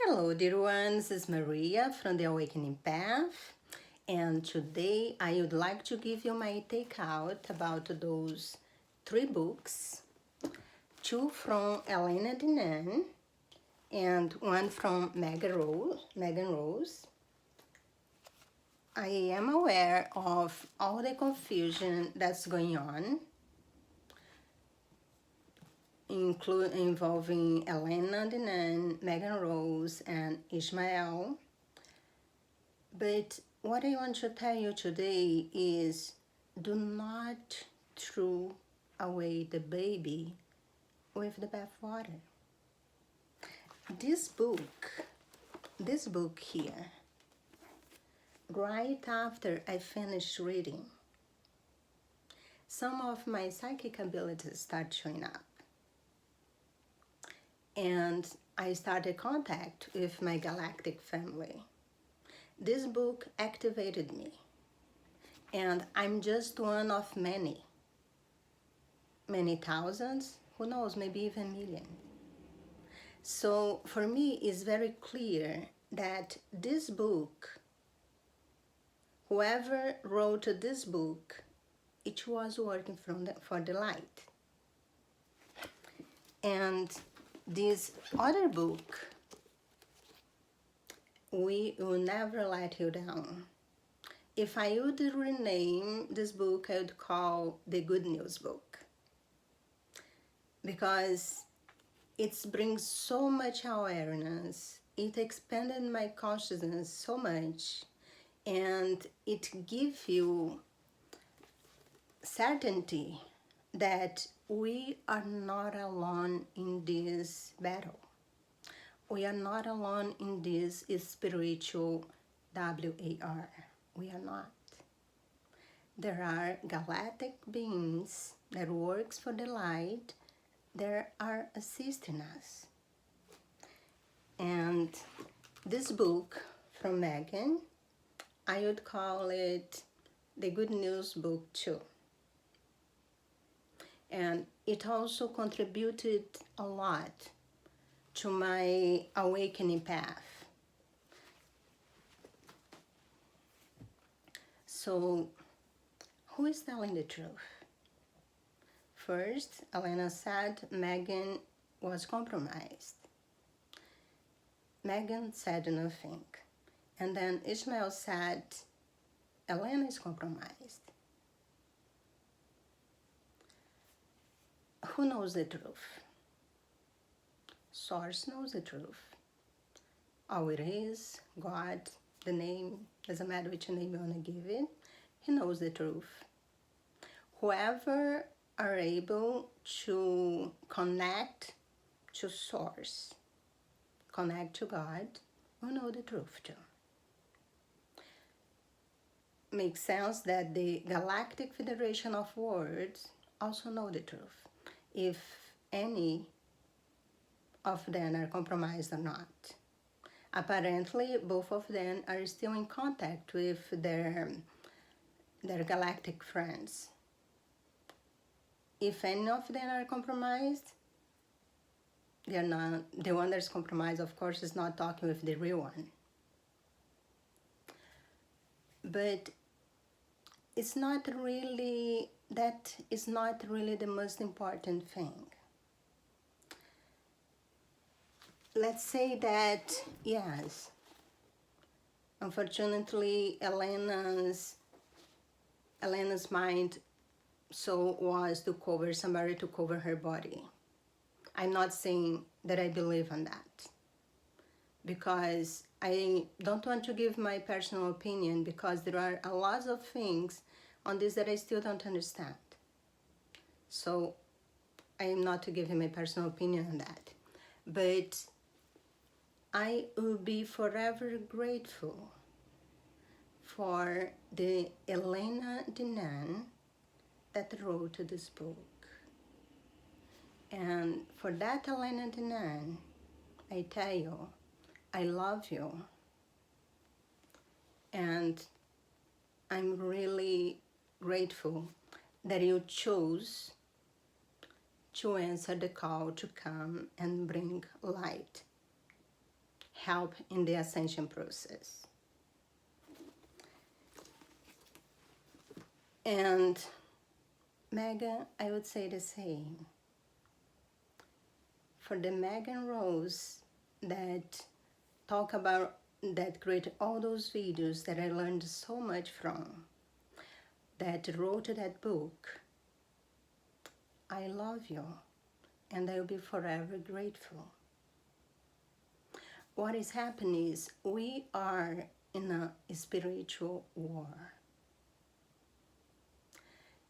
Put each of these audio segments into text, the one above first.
Hello, dear ones. This is Maria from the Awakening Path, and today I would like to give you my takeout about those three books, two from Elena Dannan and one from Megan Rose. I am aware of all the confusion that's going on, involving Elena Dannan, Megan Rose, and Ismael. But what I want to tell you today is do not throw away the baby with the bathwater. This book here, right after I finished reading, some of my psychic abilities start showing up. And I started contact with my galactic family. This book activated me, and I'm just one of many thousands, who knows, maybe even million. So for me, it's very clear that this book, whoever wrote this book, it was working for the light. And this other book, We Will Never Let You Down. If I would rename this book, I would call the Good News book, because it brings so much awareness. It expanded my consciousness so much, and it gives you certainty that we are not alone in this battle. We are not alone in this spiritual war. We are not. There are galactic beings that works for the light that are assisting us. And this book from Megan, I would call it the Good News book too. And it also contributed a lot to my awakening path. So, who is telling the truth? First, Elena said Megan was compromised. Megan said nothing. And then Ismael said Elena is compromised. Who knows the truth? Source knows the truth. All it is, God, the name, doesn't matter which name you want to give it, He knows the truth. Whoever are able to connect to Source, connect to God, will know the truth too. Makes sense that the Galactic Federation of Worlds also know the truth, if any of them are compromised or not. Apparently, both of them are still in contact with their galactic friends. If any of them are compromised, they're not. The one that's compromised, of course, is not talking with the real one. But it's not really, that is not really the most important thing. Let's say that, yes, unfortunately, Elena's mind so was to cover somebody, to cover her body. I'm not saying that I believe in that, because I don't want to give my personal opinion, because there are a lot of things on this that I still don't understand. So I am not to give my personal opinion on that. But I will be forever grateful for the Elena Dannan that wrote this book. And for that, Elena Dannan, I tell you, I love you. And I'm really grateful that you chose to answer the call to come and bring light. help in the ascension process. And Megan, I would say the same. For the Megan Rose that talk about, that created all those videos that I learned so much from, that wrote that book, I love you and I'll be forever grateful. What is happening is we are in a spiritual war.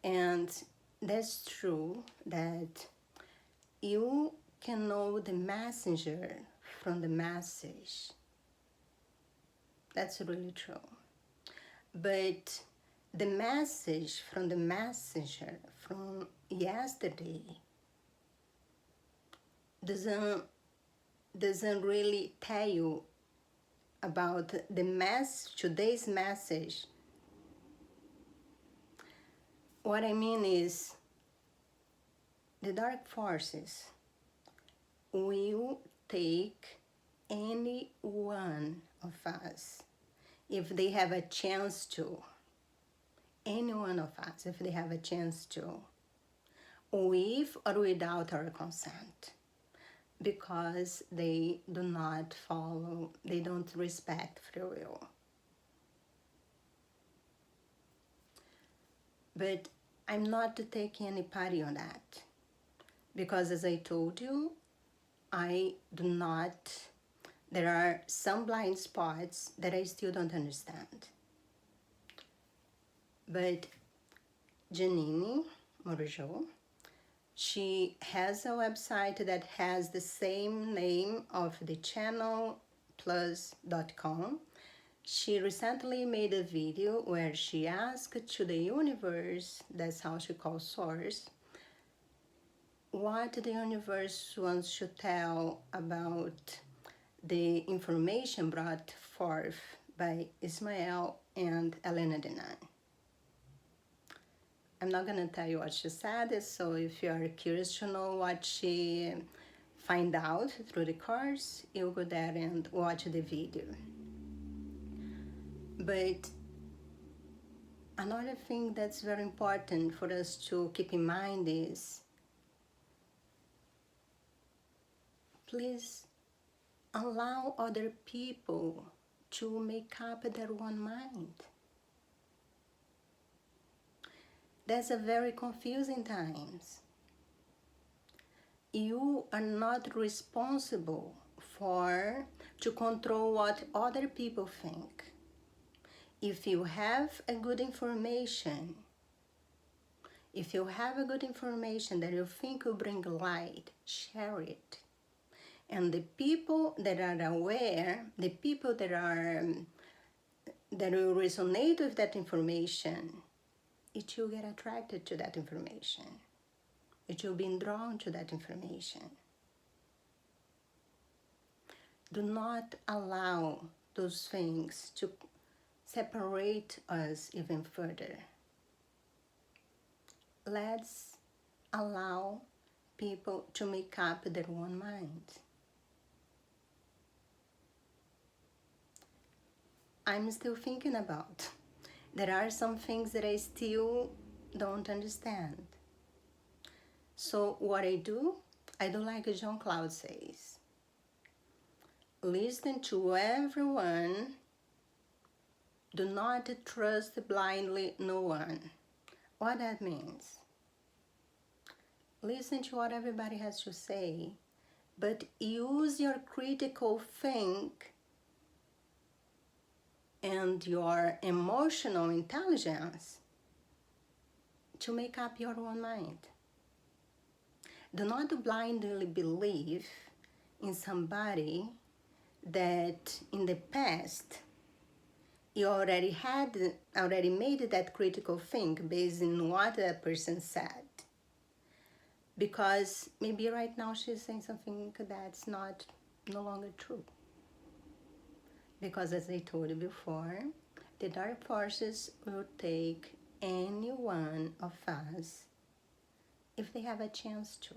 And that's true that you can know the messenger from the message. That's really true. But the message from the messenger from yesterday doesn't really tell you about the today's message. What I mean is, the dark forces will take any one of us if they have a chance to. Any one of us, if they have a chance to, with or without our consent, because they do not follow, they don't respect free will. But I'm not taking any party on that, because as I told you, I do not, there are some blind spots that I still don't understand. But Janine Morjo, she has a website that has the same name of the channel, plus.com. She recently made a video where she asked to the universe, that's how she calls source, what the universe wants to tell about the information brought forth by Ismael and Elena Dannan. I'm not going to tell you what she said, so if you are curious to know what she find out through the course, you'll go there and watch the video. But another thing that's very important for us to keep in mind is, please allow other people to make up their own mind. That's a very confusing times. You are not responsible to control what other people think. If you have a good information, that you think will bring light, share it. And the people that are aware, the people that will resonate with that information, it will get attracted to that information. It will be drawn to that information. Do not allow those things to separate us even further. Let's allow people to make up their own mind. I'm still thinking about. There are some things that I still don't understand. So what I do like Jean Claude says, listen to everyone, do not trust blindly no one. What that means? Listen to what everybody has to say, but use your critical think and your emotional intelligence to make up your own mind. Do not blindly believe in somebody that in the past you already made that critical think based on what that person said. Because maybe right now she's saying something that's no longer true. Because as I told you before, the dark forces will take any one of us if they have a chance to,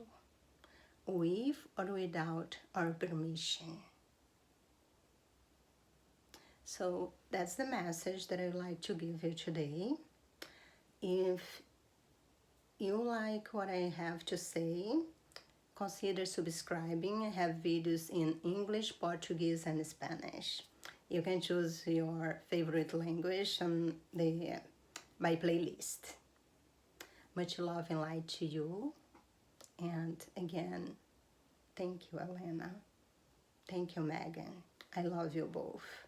with or without our permission. So that's the message that I'd like to give you today. If you like what I have to say, consider subscribing. I have videos in English, Portuguese, and Spanish. You can choose your favorite language on my playlist. Much love and light to you. And again, thank you, Elena. Thank you, Megan. I love you both.